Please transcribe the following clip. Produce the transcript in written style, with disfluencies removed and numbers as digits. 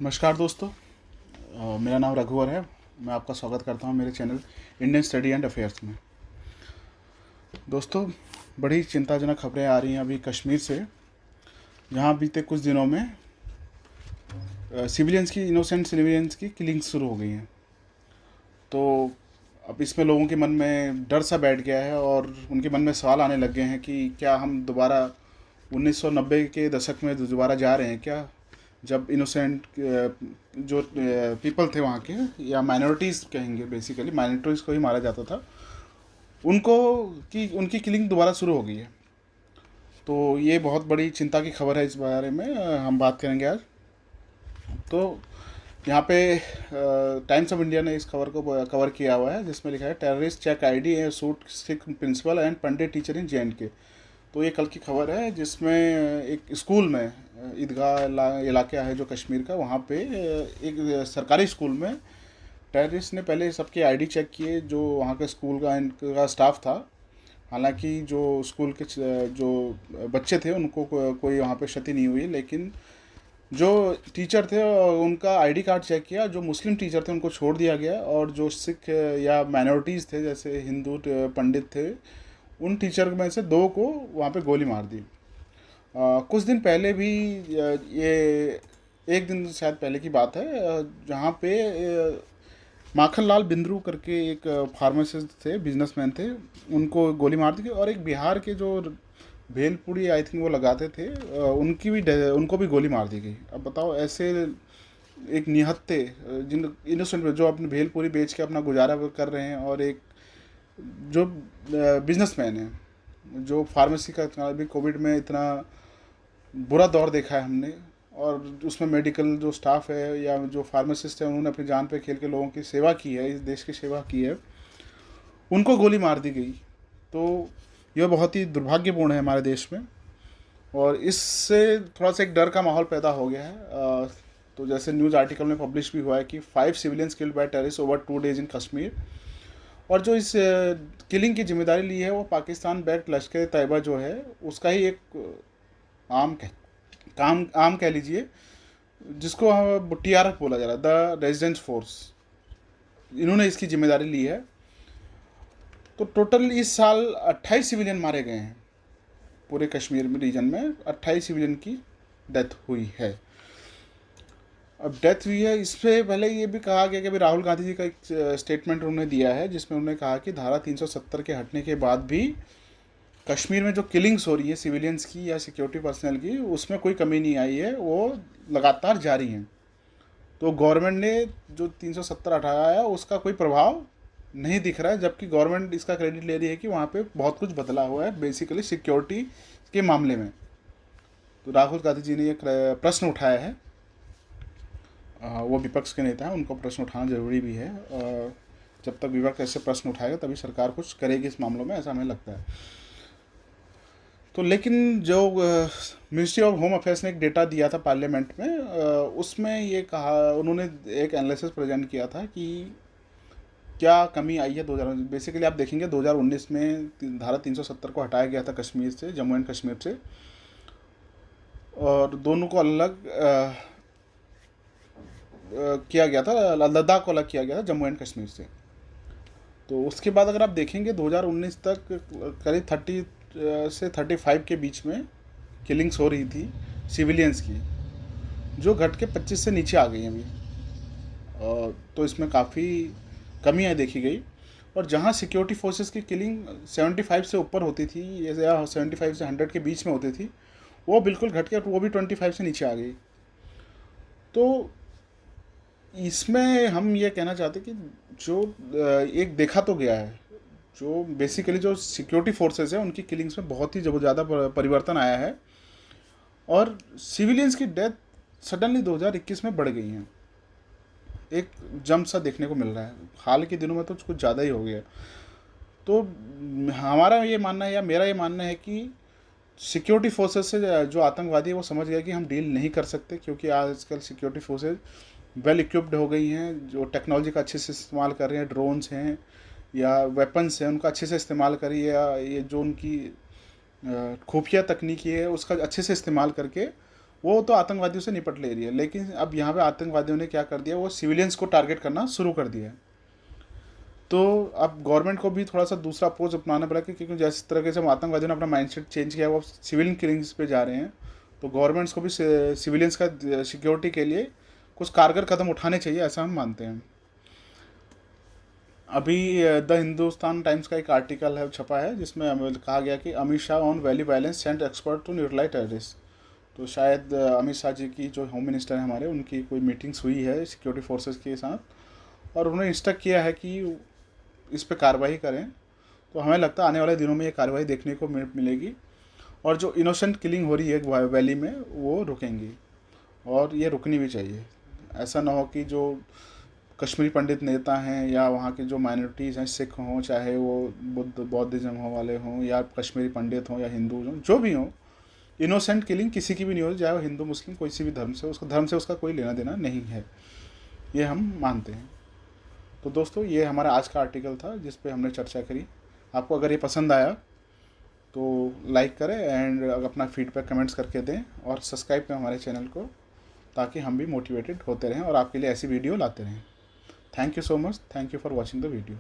नमस्कार दोस्तों। मेरा नाम रघुवर है। मैं आपका स्वागत करता हूं मेरे channel Indian study and affairs में। दोस्तों, बड़ी चिंताजनक खबरें आ रही हैं अभी कश्मीर से, जहां बीते कुछ दिनों में इनोसेंट सिविलियंस की किलिंग शुरू हो गई हैं। तो अब इसमें लोगों के मन में डर सा बैठ गया है और उनके मन में सवाल आने लग गए हैं कि क्या हम दोबारा 1990 के दशक में दोबारा जा रहे हैं क्या, जब इनोसेंट जो पीपल थे वहाँ के, या माइनॉरिटीज़ कहेंगे, बेसिकली माइनॉरिटीज़ को ही मारा जाता था, उनको की उनकी किलिंग दोबारा शुरू हो गई है। तो ये बहुत बड़ी चिंता की खबर है। इस बारे में हम बात करेंगे आज। तो यहाँ पे टाइम्स ऑफ इंडिया ने इस खबर को कवर किया हुआ है, जिसमें लिखा है terrorist check ID a shoot Sikh principal and Pandit teacher in JNK। तो ये कल की खबर है, जिसमें एक स्कूल में, ईदगाह इलाका है जो कश्मीर का, वहाँ पे एक सरकारी स्कूल में टेररिस्ट ने पहले सबके आईडी चेक किए, जो वहाँ के स्कूल का इनका स्टाफ था। हालांकि जो स्कूल के जो बच्चे थे उनको कोई वहाँ पे क्षति नहीं हुई, लेकिन जो टीचर थे उनका आईडी कार्ड चेक किया। जो मुस्लिम टीचर थे उनको छोड़ दिया गया, और जो सिख या माइनॉरिटीज़ थे, जैसे हिंदू पंडित थे, उन टीचर में से 2 को वहाँ पे गोली मार दी। कुछ दिन पहले भी, ये एक दिन शायद पहले की बात है, जहाँ पे माखन लाल बिंद्रू करके एक फार्मासिस्ट थे, बिजनेसमैन थे, उनको गोली मार दी गई। और एक बिहार के जो भेलपुरी आई थिंक वो लगाते थे, उनको भी गोली मार दी गई। अब बताओ, ऐसे एक निहत्थे जिन इनोसेंट जो अपने भेलपुरी बेच के अपना गुजारा कर रहे हैं, और एक जो बिजनेसमैन है, जो फार्मेसी का अभी कोविड में इतना बुरा दौर देखा है हमने, और उसमें मेडिकल जो स्टाफ है या जो फार्मासिस्ट है, उन्होंने अपनी जान पे खेल के लोगों की सेवा की है, इस देश की सेवा की है, उनको गोली मार दी गई। तो यह बहुत ही दुर्भाग्यपूर्ण है हमारे देश में, और इससे थोड़ा सा एक डर का माहौल पैदा हो गया है। तो जैसे न्यूज़ आर्टिकल में पब्लिश भी हुआ है कि 5 civilians killed by terrorist over 2 days इन कश्मीर। और जो इस किलिंग की जिम्मेदारी ली है, वो पाकिस्तान बैक्ड लश्कर तैयबा जो है, उसका ही एक आम कह लीजिए, जिसको TRF बोला जा रहा है, द रेजिडेंस फोर्स। इन्होंने इसकी जिम्मेदारी ली है। तो टोटल इस साल 28 सिविलियन मारे गए हैं पूरे कश्मीर में रीजन में। 28 सिविलियन की डेथ हुई है। अब डेथ हुई है, इससे पहले ये भी कहा गया कि अभी राहुल गांधी जी का एक स्टेटमेंट उन्होंने दिया है, जिसमें उन्होंने कहा कि धारा 370 के हटने के बाद भी कश्मीर में जो किलिंग्स हो रही है सिविलियंस की या सिक्योरिटी पर्सनल की, उसमें कोई कमी नहीं आई है, वो लगातार जारी हैं। तो गवर्नमेंट ने जो 370 हटाया है, उसका कोई प्रभाव नहीं दिख रहा है, जबकि गवर्नमेंट इसका क्रेडिट ले रही है कि वहाँ पे बहुत कुछ बदला हुआ है, बेसिकली सिक्योरिटी के मामले में। तो राहुल गांधी जी ने एक प्रश्न उठाया है, वो विपक्ष के नेता हैं, उनको प्रश्न उठाना जरूरी भी है। जब तक विपक्ष ऐसे प्रश्न उठाएगा तभी सरकार कुछ करेगी इस मामलों में, ऐसा हमें लगता है। तो लेकिन जो मिनिस्ट्री ऑफ होम अफेयर्स ने एक डेटा दिया था पार्लियामेंट में, उसमें ये कहा, उन्होंने एक एनालिसिस प्रेजेंट किया था कि क्या कमी आई है 2000। बेसिकली आप देखेंगे 2019 में धारा 370 को हटाया गया था कश्मीर से, जम्मू एंड कश्मीर से, और दोनों को अलग किया गया था, लद्दाख को अलग किया गया था जम्मू एंड कश्मीर से। तो उसके बाद अगर आप देखेंगे 2019 तक करीब 30 से 35 के बीच में किलिंग्स हो रही थी सिविलियंस की, जो घट के 25 से नीचे आ गई हैं अभी। तो इसमें काफ़ी कमियाँ देखी गई। और जहाँ सिक्योरिटी फोर्सेस की किलिंग 75 से ऊपर होती थी, या 75 से 100 के बीच में होती थी, वो बिल्कुल घट के वो भी 25 से नीचे आ गई। तो इसमें हम ये कहना चाहते कि जो एक देखा तो गया है, जो बेसिकली जो सिक्योरिटी फोर्सेस है उनकी किलिंग्स में बहुत ही ज़्यादा परिवर्तन आया है, और सिविलियंस की डेथ सडनली 2021 में बढ़ गई हैं। एक जंप सा देखने को मिल रहा है, हाल के दिनों में तो कुछ ज़्यादा ही हो गया। तो हमारा ये मानना है, या मेरा ये मानना है कि सिक्योरिटी फोर्सेस से जो आतंकवादी है वो समझ गया कि हम डील नहीं कर सकते, क्योंकि आजकल सिक्योरिटी फोर्सेस वेल इक्विप्ड हो गई हैं, जो टेक्नोलॉजी का अच्छे से इस्तेमाल कर रही हैं, ड्रोन्स हैं या वेपन्स हैं, उनका अच्छे से इस्तेमाल करिए, या ये जो उनकी खुफिया तकनीकी है उसका अच्छे से इस्तेमाल करके वो तो आतंकवादियों से निपट ले रही है, लेकिन अब यहाँ पे आतंकवादियों ने क्या कर दिया, वो सिविलियंस को टारगेट करना शुरू कर दिया है। तो अब गवर्नमेंट को भी थोड़ा सा दूसरा अप्रोच अपनाना पड़ा, क्योंकि जिस तरीके से आतंकवादियों ने अपना माइंडसेट चेंज किया, वो सिविलियन किलिंग्स पे जा रहे हैं। तो गवर्नमेंट्स को भी सिविलियंस का सिक्योरिटी के लिए कुछ कारगर कदम उठाने चाहिए, ऐसा हम मानते हैं। अभी द हिंदुस्तान टाइम्स का एक आर्टिकल है छपा है, जिसमें कहा गया कि Amit Shah on valley violence sent expert to neutralise terrorist. तो शायद अमित शाह जी की जो होम मिनिस्टर है हमारे, उनकी कोई मीटिंग्स हुई है सिक्योरिटी फोर्सेस के साथ, और उन्होंने इंस्ट्रक्ट किया है कि इस पर कार्रवाई करें। तो हमें लगता है आने वाले दिनों में ये कार्रवाई देखने को मिलेगी, और जो इनोसेंट किलिंग हो रही है वैली में वो रुकेंगी, और ये रुकनी भी चाहिए। ऐसा ना हो कि जो कश्मीरी पंडित नेता हैं या वहाँ के जो माइनॉरिटीज़ हैं, सिख हों, चाहे वो बौद्धिज्म हो वाले हों, या कश्मीरी पंडित हों या हिंदू हों, जो भी हों, इनोसेंट किलिंग किसी की भी नहीं हो, चाहे वो हिंदू मुस्लिम कोई सी भी धर्म से उसका कोई लेना देना नहीं है, ये हम मानते हैं। तो दोस्तों, ये हमारा आज का आर्टिकल था जिस पे हमने चर्चा करी। आपको अगर ये पसंद आया तो लाइक करें, एंड अपना फीडबैक कमेंट्स करके दें, और सब्सक्राइब करें हमारे चैनल को, ताकि हम भी मोटिवेटेड होते रहें और आपके लिए ऐसी वीडियो लाते रहें। Thank you so much, thank you for watching the video.